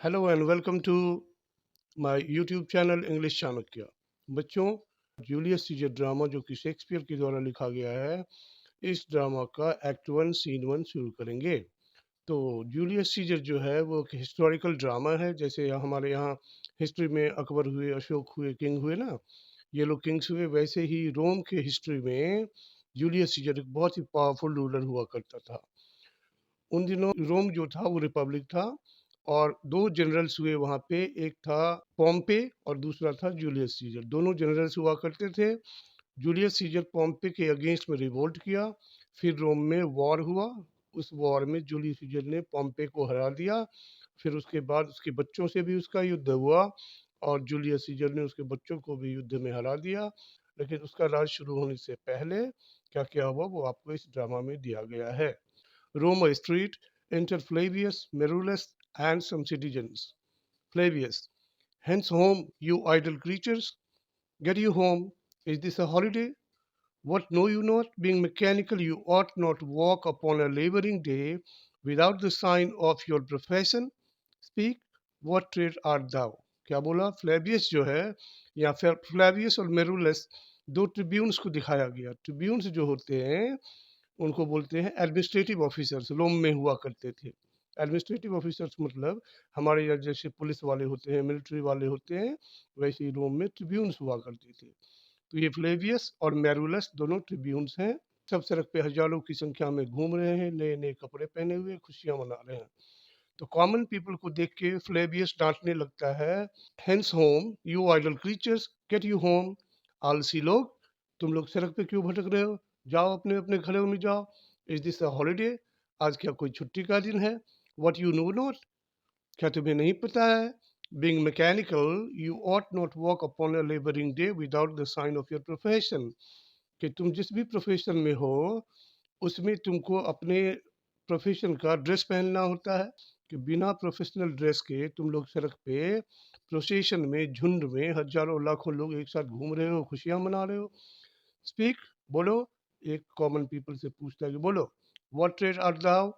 Hello and welcome to my YouTube channel English Chanakya. बच्चों, Julius scissor drama जो कि Shakespeare के द्वारा लिखा गया है, इस ड्रामा का एक्ट वन सीन वन शुरू करेंगे। तो जूलियस सीजर जो है वो एक हिस्टोरिकल ड्रामा है। जैसे हमारे यहाँ हिस्ट्री में अकबर हुए, अशोक हुए, किंग हुए ना, ये लोग किंग्स हुए, वैसे ही रोम के हिस्ट्री में जूलियस सीजर एक बहुत ही पावरफुल रूलर हुआ करता था। उन दिनों रोम जो था वो रिपब्लिक था और दो जनरल्स हुए वहाँ पे, एक था पॉम्पे और दूसरा था जूलियस सीजर। दोनों जनरल्स हुआ करते थे। जूलियस सीजर पॉम्पे के अगेंस्ट में रिवोल्ट किया, फिर रोम में वॉर हुआ। उस वॉर में जूलियस सीजर ने पॉम्पे को हरा दिया। फिर उसके बाद उसके बच्चों से भी उसका युद्ध हुआ और जूलियस सीजर ने उसके बच्चों को भी युद्ध में हरा दिया। लेकिन उसका राज शुरू होने से पहले क्या क्या हुआ वो आपको इस ड्रामा में दिया गया है। Roma Street, enter Flavius, Merulus, and some citizens. Flavius, hence home, you idle creatures. Get you home. Is this a holiday? What know you not? Being mechanical, you ought not walk upon a laboring day without the sign of your profession. Speak, what trade art thou? क्या बोला? Flavius जो है, या फिर Flavius और मेरुलस, दो ट्रिब्यून्स को दिखाया गया। ट्रिब्यून्स जो होते हैं उनको बोलते हैं एडमिनिस्ट्रेटिव ऑफिसर्स। रोम में हुआ करते थे। एडमिनिस्ट्रेटिव ऑफिसर्स मतलब हमारे यहाँ जैसे पुलिस वाले होते हैं, मिलिट्री वाले होते हैं, वैसे ही रोम में ट्रिब्यून्स हुआ करते थे। तो ये फ्लेवियस और मैरुलस दोनों ट्रिब्यून्स हैं। सब सड़क पे हजारों की संख्या में घूम रहे हैं, नए नए कपड़े पहने हुए खुशियां मना रहे हैं। तो कॉमन पीपल को देख के फ्लेवियस डांटने लगता है, hence home you idle creatures, get you home. आलसी लोग, तुम लोग सड़क पे क्यों भटक रहे हो? जाओ अपने अपने घरों में जाओ। Is this a holiday? आज क्या कोई छुट्टी का दिन है? वट यू नो नॉट, क्या तुम्हें नहीं पता है? Being mechanical, you ought not walk upon a labouring day without the sign of your profession. कि तुम जिस भी प्रोफेशन में हो उसमें तुमको अपने प्रोफेशन का ड्रेस पहनना होता है। कि बिना प्रोफेशनल ड्रेस के तुम लोग सड़क पे प्रोसेशन में, झुंड में, हजारों लाखों लोग एक साथ घूम रहे हो, खुशियां मना रहे हो। स्पीक, बोलो। एक कॉमन पीपल से पूछता है कि बोलो, व्हाट ट्रेड आर्ट दाउ,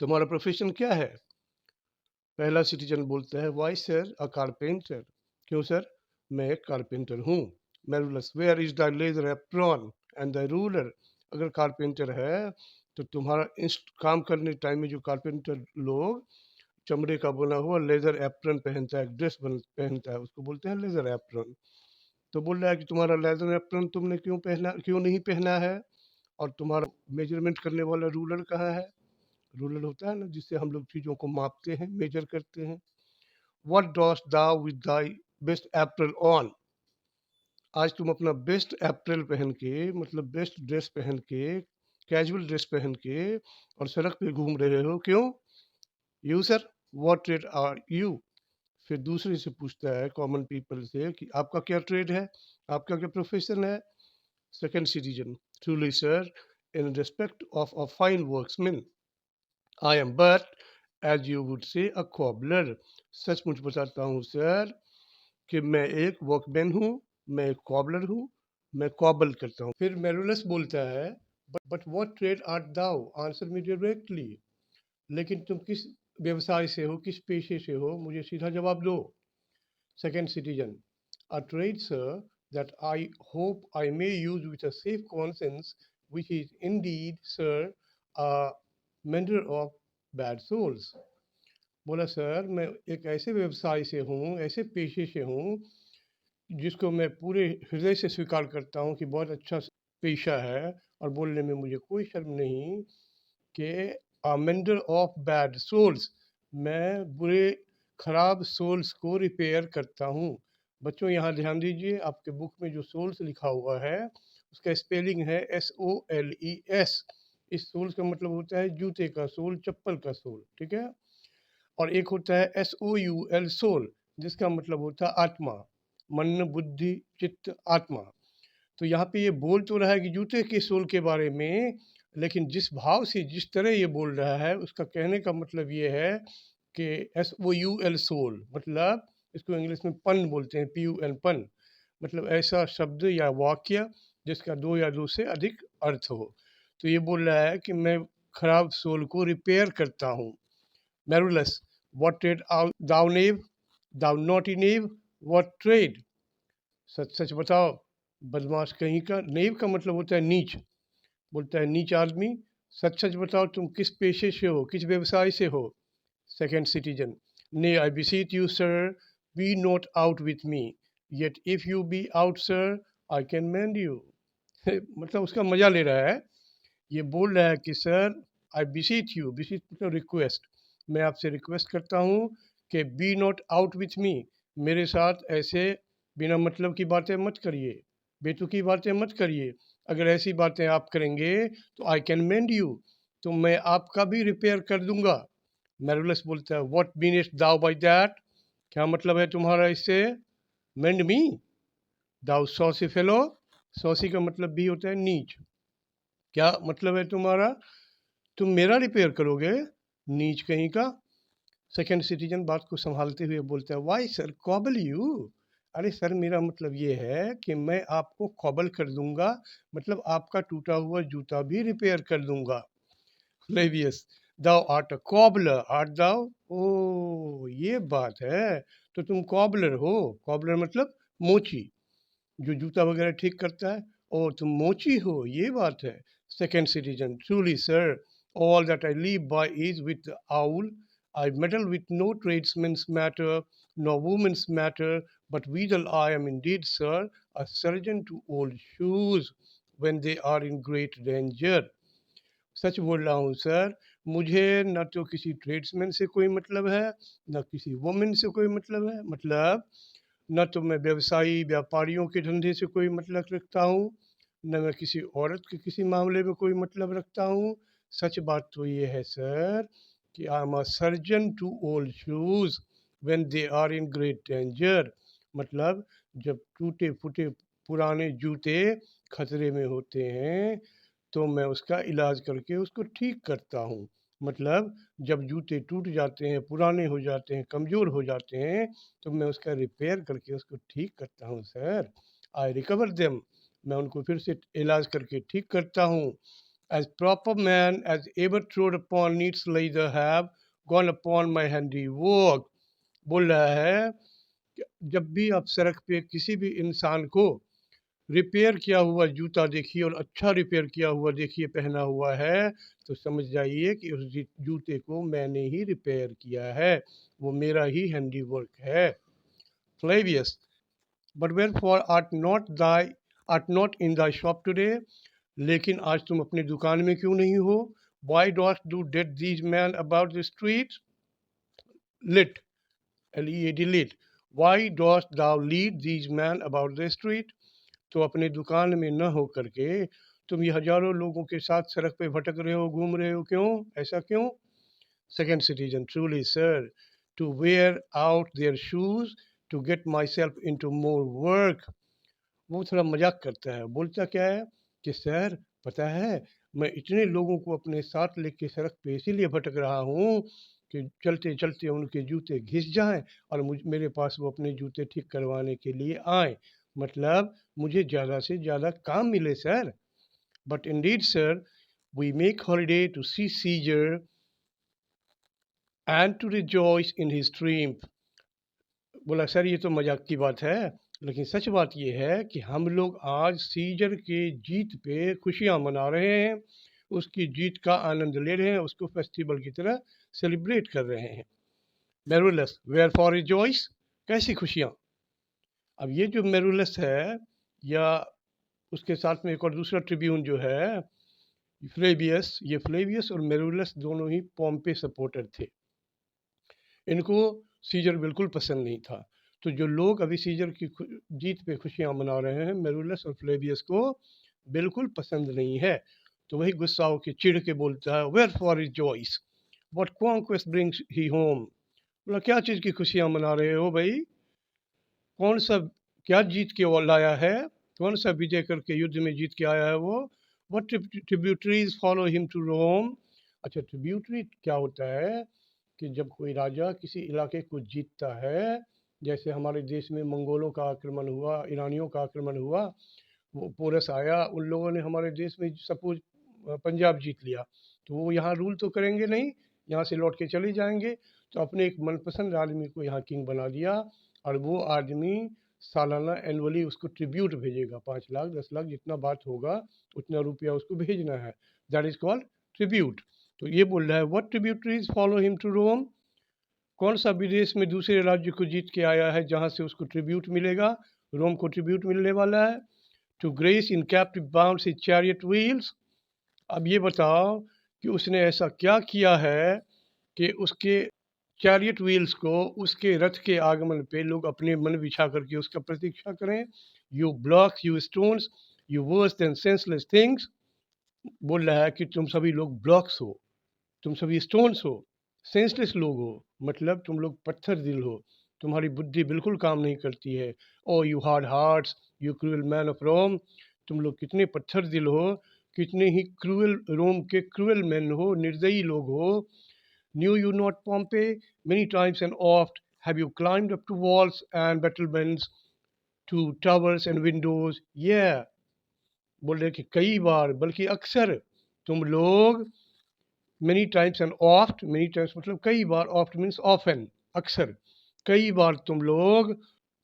तुम्हारा प्रोफेशन क्या है? पहला सिटीजन बोलता है, वाई सर अ कारपेंटर। क्यों सर, मैं एक कारपेंटर हूँ। Marullus, where is the leather apron and the ruler. अगर कारपेंटर है तो तुम्हारा इस काम करने टाइम में जो कारपेंटर लोग चमड़े का बना हुआ लेदर एप्रन पहनता है, ड्रेस पहनता है, उसको बोलते हैं लेदर एप्रन। तो बोल रहा है कि तुम्हारा लेदर एप्रन तुमने क्यों पहना, क्यों नहीं पहना है? और तुम्हारा मेजरमेंट करने वाला रूलर कहाँ है? रूलर होता है ना जिससे हम लोग चीज़ों को मापते हैं, मेजर करते हैं। What dost thou with thy best apparel on. आज तुम अपना बेस्ट एप्रल पहन के, मतलब बेस्ट ड्रेस पहन के, कैजुअल ड्रेस पहन के और सड़क पे घूम रहे हो, क्यों? You sir, what trade are you. फिर दूसरे से पूछता है कॉमन पीपल से कि आपका क्या ट्रेड है, आपका क्या प्रोफेशन है? Second citizen, truly sir, in respect of a fine workman I am but as you would say a cobbler. सचमुच बताता हूँ सर कि मैं एक वर्कमैन हूँ, मैं एक कॉबलर हूँ, मैं कॉबल करता हूँ। फिर मेरुलस बोलता है, but what trade art thou, answer me directly. लेकिन तुम किस व्यवसाय से हो, किस पेशे से हो, मुझे सीधा जवाब दो। Second citizen, a trade, sir, that I hope I may use with a safe conscience, which is indeed, sir, a mender of bad souls. बोला, सर मैं एक ऐसे व्यवसाय से हूँ, ऐसे पेशे से हूँ जिसको मैं पूरे हृदय से स्वीकार करता हूँ कि बहुत अच्छा पेशा है, और बोलने में मुझे कोई शर्म नहीं कि मेंडर ऑफ बैड सोल्स, मैं बुरे खराब सोल्स को रिपेयर करता हूँ। बच्चों यहाँ ध्यान दीजिए, आपके बुक में जो सोल्स लिखा हुआ है उसका स्पेलिंग है SOLES। इस सोल्स का मतलब होता है जूते का सोल, चप्पल का सोल, ठीक है। और एक होता है SOUL सोल, जिसका मतलब होता है आत्मा, मन बुद्धि चित्त आत्मा। तो यहाँ पे ये बोल तो रहा है कि जूते के सोल के बारे में, लेकिन जिस भाव से, जिस तरह ये बोल रहा है, उसका कहने का मतलब ये है कि SOUL सोल, मतलब इसको इंग्लिश में पन बोलते हैं, PUN पन, मतलब ऐसा शब्द या वाक्य जिसका दो या दो से अधिक अर्थ हो। तो ये बोल रहा है कि मैं खराब सोल को रिपेयर करता हूँ। Merulus, what trade thou knave, thou naughty knave, what trade, सच सच बताओ बदमाश कहीं का। नेव का मतलब होता है नीच, बोलता है नीच आदमी। सच सच बताओ तुम किस पेशे से हो, किस व्यवसाय से हो। Second citizen, nay I beseech you sir, be not out with me, yet if you be out sir, I can mend you। मतलब उसका मजा ले रहा है। ये बोल रहा है कि सर आई बिसीच यू, बिसीच मतलब रिक्वेस्ट, मैं आपसे रिक्वेस्ट करता हूँ कि be not out with me, मेरे साथ ऐसे बिना मतलब की बातें मत करिए, बेतुकी बातें मत करिए। अगर ऐसी बातें आप करेंगे तो आई कैन मेंड यू, तो मैं आपका भी रिपेयर कर दूंगा। मेरुलस बोलता है व्हाट मीनस्ट दाउ बाय दैट, क्या मतलब है तुम्हारा इससे। मेंड मी, दाउ सॉसी फेलो, सॉसी का मतलब भी होता है नीच, क्या मतलब है तुम्हारा, तुम मेरा रिपेयर करोगे, नीच कहीं का। सेकंड सिटीजन बात को संभालते हुए बोलता है वाई सर कॉबल यू, अरे सर मेरा मतलब ये है कि मैं आपको कॉबल कर दूंगा, मतलब आपका टूटा हुआ जूता भी रिपेयर कर दूंगा। फ्लेवियस, दाउ आर्ट अ कॉबलर आर्ट दाउ, ओ ये बात है, तो तुम कॉबलर हो। कॉबलर मतलब मोची, जो जूता वगैरह ठीक करता है। और तुम मोची हो, ये बात है। Second citizen, truly sir, all that I live by is with awl, I meddle with no tradesman's matter no women's matter, but withal I am indeed sir a surgeon to old shoes when they are in great danger. सच बोल रहा हूँ sir, मुझे न तो किसी tradesman से कोई मतलब है, न किसी वुमेन से कोई मतलब है, मतलब न तो मैं व्यवसायी व्यापारियों के धंधे से कोई मतलब रखता हूँ, न मैं किसी औरत के किसी मामले में कोई मतलब रखता हूँ। सच बात तो ये है सर कि I am a surgeon to old shoes when they are in great danger, मतलब जब टूटे फूटे पुराने जूते खतरे में होते हैं तो मैं उसका इलाज करके उसको ठीक करता हूँ। मतलब जब जूते टूट जाते हैं, पुराने हो जाते हैं, कमज़ोर हो जाते हैं, तो मैं उसका रिपेयर करके उसको ठीक करता हूँ सर। आई रिकवर देम, मैं उनको फिर से इलाज करके ठीक करता हूँ। As proper man as ever trod upon needs leather have gone upon my handiwork, बोल रहा है कि जब भी आप सड़क पे किसी भी इंसान को रिपेयर किया हुआ जूता देखिए और अच्छा रिपेयर किया हुआ देखिए पहना हुआ है, तो समझ जाइए कि उस जूते को मैंने ही रिपेयर किया है, वो मेरा ही हैंडी वर्क है। Flavius, but wherefore art not in thy shop today, लेकिन आज तुम अपनी दुकान में क्यों नहीं हो। Why dost do that these man about the street, lit, LEAD lit, why dost thou lead these man about the street, तो अपने दुकान में न हो करके तुम ये हजारों लोगों के साथ सड़क पे भटक रहे हो, घूम रहे हो, क्यों, ऐसा क्यों। Second citizen, truly sir, to wear out their shoes to get myself into more work, वो थोड़ा मजाक करता है, बोलता क्या है कि सर पता है मैं इतने लोगों को अपने साथ लेके सड़क पे इसीलिए भटक रहा हूँ कि चलते चलते उनके जूते घिस जाएं और मेरे पास वो अपने जूते ठीक करवाने के लिए आए, मतलब मुझे ज़्यादा से ज़्यादा काम मिले sir. But indeed sir, we make holiday to see Caesar and to rejoice in his triumph, बोला सर ये तो मजाक की बात है, लेकिन सच बात ये है कि हम लोग आज सीजर के जीत पे खुशियां मना रहे हैं, उसकी जीत का आनंद ले रहे हैं, उसको फेस्टिवल की तरह सेलिब्रेट कर रहे हैं। मेरुलस, वेयर फॉर रिजॉइस, कैसी खुशियां। अब ये जो मेरुलस है या उसके साथ में एक और दूसरा ट्रिब्यून जो है फ्लेवियस, ये फ्लेवियस और मेरुलस दोनों ही पॉम्पे सपोर्टर थे, इनको सीजर बिल्कुल पसंद नहीं था। तो जो लोग अभी सीजर की जीत पे खुशियां मना रहे हैं, मेरुलस और फ्लेवियस को बिल्कुल पसंद नहीं है। तो वही गुस्सा होकर चिढ़ के बोलता है wherefore is joys, what conquest brings he home, बोला क्या चीज़ की खुशियां मना रहे हो भाई, कौन सा, क्या जीत के वो लाया है, कौन सा विजय करके युद्ध में जीत के आया है वो। What tributaries follow him to Rome, अच्छा ट्रिब्यूटरी क्या होता है कि जब कोई राजा किसी इलाके को जीतता है, जैसे हमारे देश में मंगोलों का आक्रमण हुआ, ईरानियों का आक्रमण हुआ, वो पोरस आया, उन लोगों ने हमारे देश में सपोज पंजाब जीत लिया, तो वो यहाँ रूल तो करेंगे नहीं, यहाँ से लौट के चले जाएंगे। तो अपने एक मनपसंद आदमी को यहाँ किंग बना दिया, और वो आदमी सालाना एनुअली उसको ट्रिब्यूट भेजेगा, 5 लाख 10 लाख जितना बात होगा उतना रुपया उसको भेजना है। That is called tribute. तो ये बोल रहा है what tributaries follow him to Rome, कौन सा विदेश में दूसरे राज्य को जीत के आया है जहाँ से उसको ट्रिब्यूट मिलेगा, रोम को ट्रिब्यूट मिलने वाला है। To grace in captive bound his chariot wheels, अब ये बताओ कि उसने ऐसा क्या किया है कि उसके चैरियट व्हील्स को, उसके रथ के आगमन पे लोग अपने मन बिछा करके उसका प्रतीक्षा करें। You blocks, you stones, you worse than senseless things, बोल रहा है कि तुम सभी लोग ब्लॉक्स हो, तुम सभी स्टोन्स हो, सेंसलेस लोग हो, मतलब तुम लोग पत्थर दिल हो, तुम्हारी बुद्धि बिल्कुल काम नहीं करती है। O you hard hearts, you cruel man of Rome, तुम लोग कितने पत्थर दिल हो, कितने ही क्रूअल, रोम के क्रूअल मैन हो, निर्दयी लोग हो। Knew you not Pompey, many times and oft have you climbed up to walls and battlements, to towers and windows, ये बोल रहे कि कई बार, बल्कि अक्सर तुम लोग, many times and oft, many times मतलब कई बार, ऑफ्ट मीन्स ऑफन, अक्सर, कई बार तुम लोग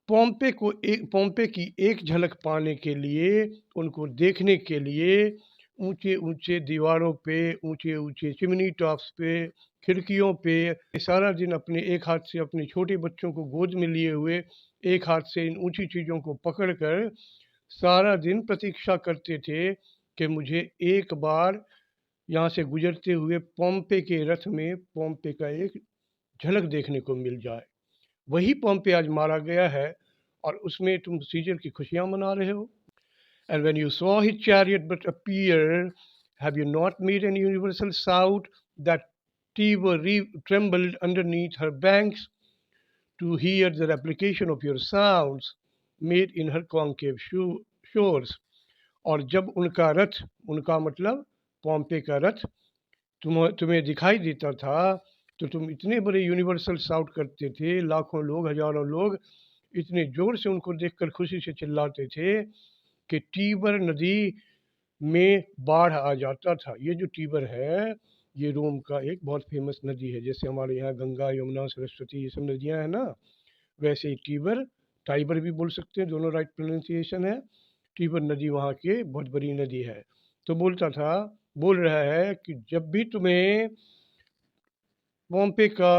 पोम्पे की एक झलक पाने के लिए, उनको देखने के लिए ऊंचे ऊंचे दीवारों पे, ऊंचे ऊंचे चिमनी टॉप्स पे, खिड़कियों पे सारा दिन अपने एक हाथ से अपने छोटे बच्चों को गोद में लिए हुए, एक हाथ से इन ऊंची चीज़ों को पकड़कर सारा दिन प्रतीक्षा करते थे कि मुझे एक बार यहाँ से गुजरते हुए पोम्पे के रथ में पोम्पे का एक झलक देखने को मिल जाए। वही पोम्पे आज मारा गया है और उसमें तुम सीजर की खुशियां मना रहे हो। And when you saw his chariot but appear, have you not made an universal shout that Tiber trembled underneath her banks to hear the replication of your sounds made in her concave shores? और जब उनका रथ, उनका मतलब पोम्पे का रथ तुम्हें दिखाई देता था, तो तुम इतने बड़े यूनिवर्सल शाउट करते थे, लाखों लोग, हजारों लोग इतने जोर से उनको देखकर खुशी से चिल्लाते थे कि टीबर नदी में बाढ़ आ जाता था। ये जो टीबर है, ये रोम का एक बहुत फेमस नदी है, जैसे हमारे यहाँ गंगा, यमुना, सरस्वती, ये सब नदियाँ हैं ना, वैसे ही टीबर, टाइबर भी बोल सकते हैं, दोनों राइट प्रोनाउंसिएशन है। टीबर नदी वहाँ की बहुत बड़ी नदी है। तो बोल रहा है कि जब भी तुम्हें पोम्पे का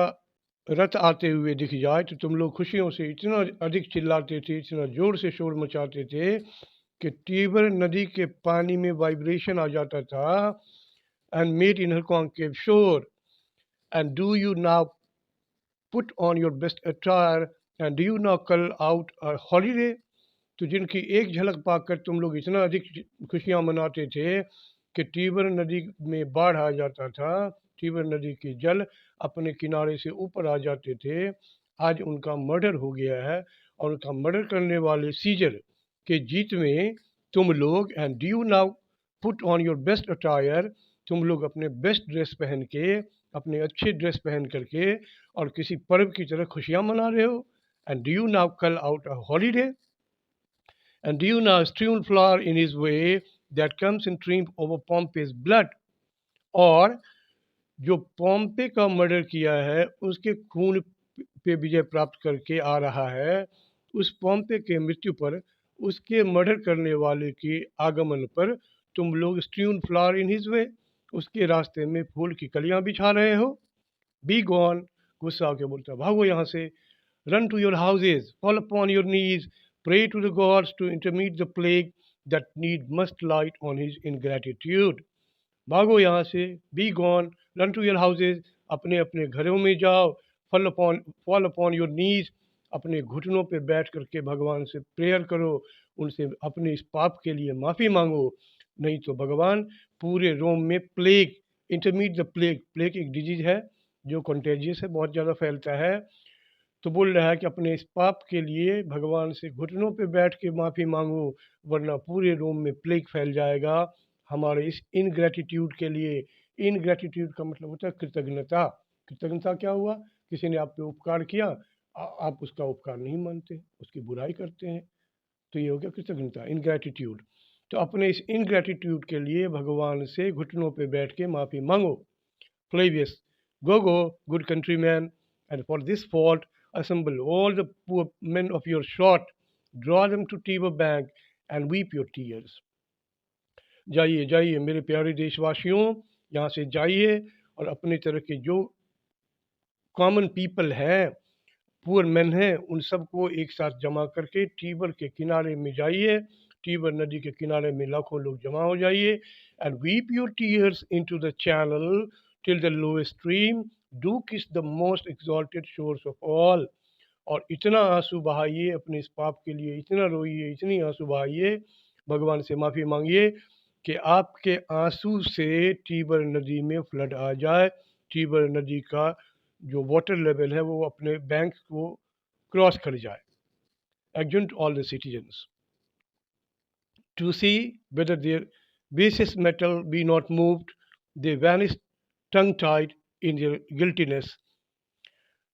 रथ आते हुए दिख जाए तो तुम लोग खुशियों से इतना अधिक चिल्लाते थे, इतना जोर से शोर मचाते थे कि टीबर नदी के पानी में वाइब्रेशन आ जाता था। And made in her concave shore, and do you now put on your best attire, and do you now cull out a holiday, तो जिनकी एक झलक पाकर तुम लोग इतना अधिक खुशियाँ मनाते थे कि टीबर नदी में बाढ़ आ जाता था, टीबर नदी के जल अपने किनारे से ऊपर आ जाते थे। आज उनका मर्डर हो गया है और उनका मर्डर करने वाले सीजर के जीत में तुम लोग, and do you now put on your best attire, तुम लोग अपने बेस्ट ड्रेस पहन के, अपने अच्छे ड्रेस पहन करके और किसी पर्व की तरह खुशियाँ मना रहे हो। And do you now cull out a holiday, and do you now strewn flower in his way that comes in triumph over Pompey's blood, और जो पोम्पे का मर्डर किया है उसके खून पे विजय प्राप्त करके आ रहा है, उस पोम्पे के मृत्यु पर, उसके मर्डर करने वाले के आगमन पर तुम लोग strewn flower in his way, उसके रास्ते में फूल की कलियां बिछा रहे हो। बी गॉन, गुस्सा होकर बोलता भागो यहाँ से। Run to your houses, fall upon your knees, pray to the gods to intermit the plague that need must light on his ingratitude. भागो यहाँ से, be gone, run to your houses, अपने अपने घरों में जाओ, फॉल अपॉन योर नीज, अपने घुटनों पे बैठ करके भगवान से प्रेयर करो, उनसे अपने इस पाप के लिए माफ़ी मांगो, नहीं तो भगवान पूरे रोम में प्लेग, इंटरमीट द प्लेग, प्लेग एक डिजीज है जो कंटेजियस है, बहुत ज़्यादा फैलता है। तो बोल रहा है कि अपने इस पाप के लिए भगवान से घुटनों पे बैठ के माफ़ी मांगो, वरना पूरे रोम में प्लेग फैल जाएगा हमारे इस इनग्रेटिट्यूड के लिए। इनग्रेटिट्यूड का मतलब होता है कृतज्ञता। कृतज्ञता क्या हुआ, किसी ने आप पे उपकार किया, आप उसका उपकार नहीं मानते, उसकी बुराई करते हैं, तो ये हो गया कृतज्ञता, इनग्रेटिट्यूड। तो अपने इस इनग्रेटिट्यूड के लिए भगवान से घुटनों पे बैठ के माफ़ी मांगो। Flavius, go, go, good countryman, and for this fault assemble all the poor men of your sort, draw them to Tiber bank and weep your tears. जाइए जाइए मेरे प्यारे देशवासियों, यहाँ से जाइए और अपने तरह के जो कॉमन पीपल हैं, पुअर मैन हैं, उन सबको एक साथ जमा करके टीबर के किनारे में जाइए। टीबर नदी के किनारे में लाखों लोग जमा हो जाइए। And weep your tears into the channel till the lowest stream, do kiss the most exalted shores of all. और इतना आंसू बहाइए अपने इस पाप के लिए, इतना रोइए, इतनी आंसू बहाइए, भगवान से माफ़ी मांगिए कि आपके आंसू से टीबर नदी में फ्लड आ जाए, टीबर नदी का जो वाटर लेवल है वो अपने बैंक को क्रॉस कर जाए। Exhort all the citizens to see whether their basis metal be not moved, they vanish tongue-tied in their guiltiness।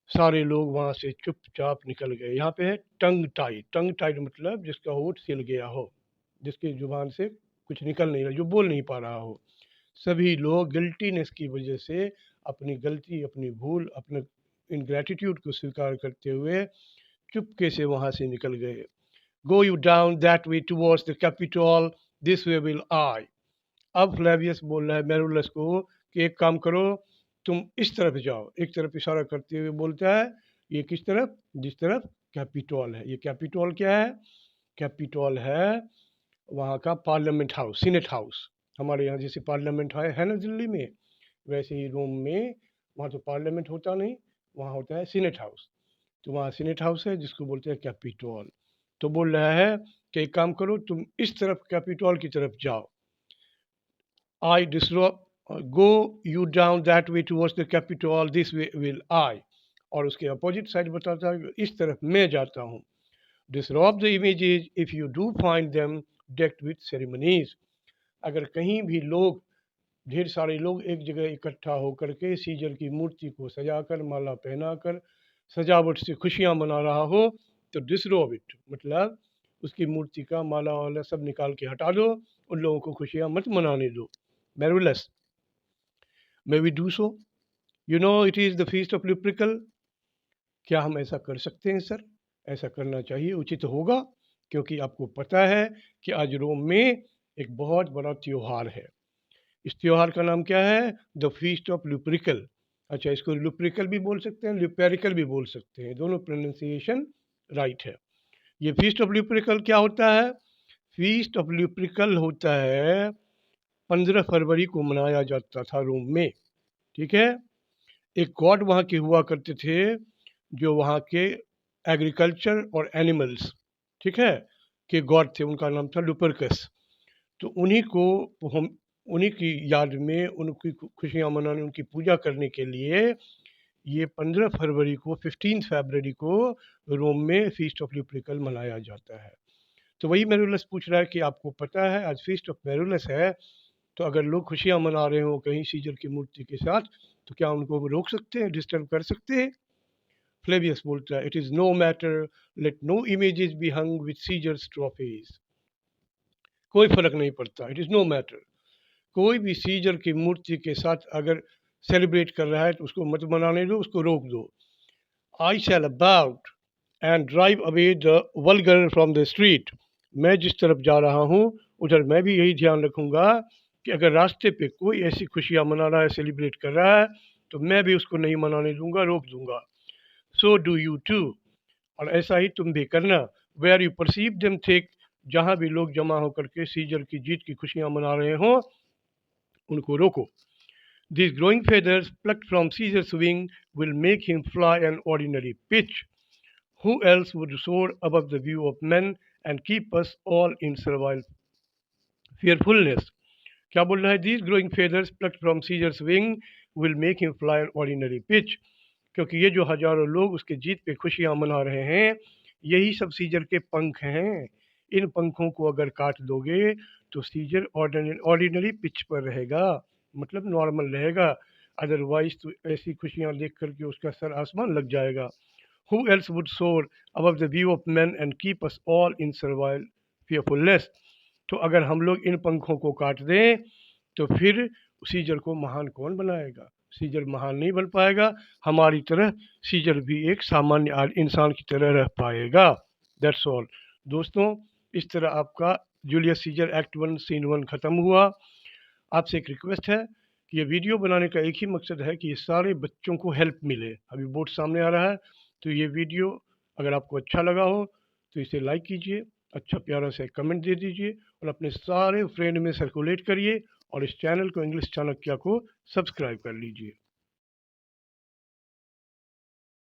सारे लोग वहाँ से चुपचाप निकल गए। यहाँ पे है टंग टाइड। टंग टाइड मतलब जिसका होठ सिल गया हो, जिसकी जुबान से कुछ निकल नहीं रहा, जो बोल नहीं पा रहा हो। सभी लोग गिल्टीनेस की वजह से अपनी गलती, अपनी भूल, अपने इनग्रेटिट्यूड को स्वीकार करते हुए चुपके से वहाँ से निकल गए। Go you down that way towards the capital, this way will I. अब फ्लेवियस बोल रहा है मेरुलस को कि एक काम करो, तुम इस तरफ जाओ। एक तरफ इशारा करते हुए बोलता है, ये किस तरफ? जिस तरफ कैपिटल है। ये कैपिटल क्या है? कैपिटल है वहाँ का पार्लियामेंट हाउस, सीनेट हाउस। हमारे यहाँ जैसे पार्लियामेंट है ना दिल्ली में, वैसे ही रोम में वहाँ तो पार्लियामेंट होता नहीं, वहाँ होता है सीनेट हाउस। तो वहाँ सीनेट हाउस है जिसको बोलते हैं कैपिटल। तो बोल रहा है कि एक काम करो, तुम इस तरफ कैपिटल की तरफ जाओ। I disrobe, go you down that way towards the capital, this way will I। और उसके अपोजिट साइड बताता है इस तरफ मैं जाता हूँ। Disrobe the images if you do find them decked with ceremonies। अगर कहीं भी लोग, ढेर सारे लोग एक जगह इकट्ठा होकर के सीजर की मूर्ति को सजाकर, माला पहनाकर, सजावट से खुशियाँ मना रहा हो, तो डिसरोब इट मतलब उसकी मूर्ति का माला वाला सब निकाल के हटा दो, उन लोगों को खुशियाँ मत मनाने दो। Marvelous, may we do so? You know it is the feast of Lupercal। क्या हम ऐसा कर सकते हैं सर? ऐसा करना चाहिए, उचित होगा, क्योंकि आपको पता है कि आज रोम में एक बहुत बड़ा त्योहार है। इस त्योहार का नाम क्या है? The feast of Lupercal. अच्छा, इसको लुपरिकल भी बोल सकते हैं, लुपेरिकल भी बोल सकते हैं, दोनों प्रोनाउंसिएशन राइट है। ये फीस्ट ऑफ लुपरिकल क्या होता है? फीस्ट ऑफ लुपरिकल होता है 15 फरवरी को मनाया जाता था रोम में, ठीक है। एक गॉड वहाँ के हुआ करते थे जो वहाँ के एग्रीकल्चर और एनिमल्स, ठीक है, के गॉड थे, उनका नाम था लुपरकस। तो उन्हीं को हम, उन्हीं की याद में उनकी खुशियाँ मनाने, उनकी पूजा करने के लिए ये 15 फरवरी को, 15 फरवरी को रोम में फीस्ट ऑफ लुपरिकल मनाया जाता है। तो वही मेरुलस पूछ रहा है कि आपको पता है आज फीस्ट ऑफ मेरुलस है, तो अगर लोग खुशियाँ मना रहे हो कहीं सीजर की मूर्ति के साथ, तो क्या उनको रोक सकते हैं, डिस्टर्ब कर सकते हैं? फ्लेवियस बोलता है, it is no matter, let no images be hung with Caesar's trophies. कोई फर्क नहीं पड़ता, इट इज़ नो मैटर। कोई भी सीजर की मूर्ति के साथ अगर सेलिब्रेट कर रहा है तो उसको मत मनाने दो, उसको रोक दो। I shall about and drive away the vulgar from the street. मैं जिस तरफ जा रहा हूँ उधर मैं भी यही ध्यान रखूँगा कि अगर रास्ते पे कोई ऐसी खुशियाँ मना रहा है, सेलिब्रेट कर रहा है, तो मैं भी उसको नहीं मनाने दूंगा, रोक दूंगा। सो डू यू टू, और ऐसा ही तुम भी करना। Where you perceive them thick, जहाँ भी लोग जमा होकर के सीजर की जीत की खुशियाँ मना रहे हों, उनको रोको। These growing feathers plucked from Caesar's wing will make him fly an ordinary pitch। Who else would soar above the view of men and keep us all in servile fearfulness? क्या बोल रहा है? These growing feathers plucked from Caesar's wing will make him fly an ordinary pitch। क्योंकि ये जो हजारों लोग उसके जीत पे खुशियाँ मना रहे हैं, यही सब सीजर के पंख हैं। इन पंखों को अगर काट दोगे तो सीजर ऑर्डिनरी पिच पर रहेगा, मतलब नॉर्मल रहेगा। अदरवाइज तो ऐसी खुशियाँ देख करके उसका सर आसमान लग जाएगा। Who else would soar above the view of men and keep us all in servile fearfulness? तो अगर हम लोग इन पंखों को काट दें तो फिर सीजर को महान कौन बनाएगा? सीजर महान नहीं बन पाएगा, हमारी तरह सीजर भी एक सामान्य इंसान की तरह रह पाएगा। दैट्स ऑल दोस्तों, इस तरह आपका जूलियस सीजर एक्ट 1 सीन 1 ख़त्म हुआ। आपसे एक रिक्वेस्ट है कि ये वीडियो बनाने का एक ही मकसद है कि ये सारे बच्चों को हेल्प मिले। अभी बोर्ड सामने आ रहा है, तो ये वीडियो अगर आपको अच्छा लगा हो तो इसे लाइक कीजिए, अच्छा प्यारा सा कमेंट दे दीजिए और अपने सारे फ्रेंड में सर्कुलेट करिए और इस चैनल को इंग्लिश चाणक्य को सब्सक्राइब कर लीजिए।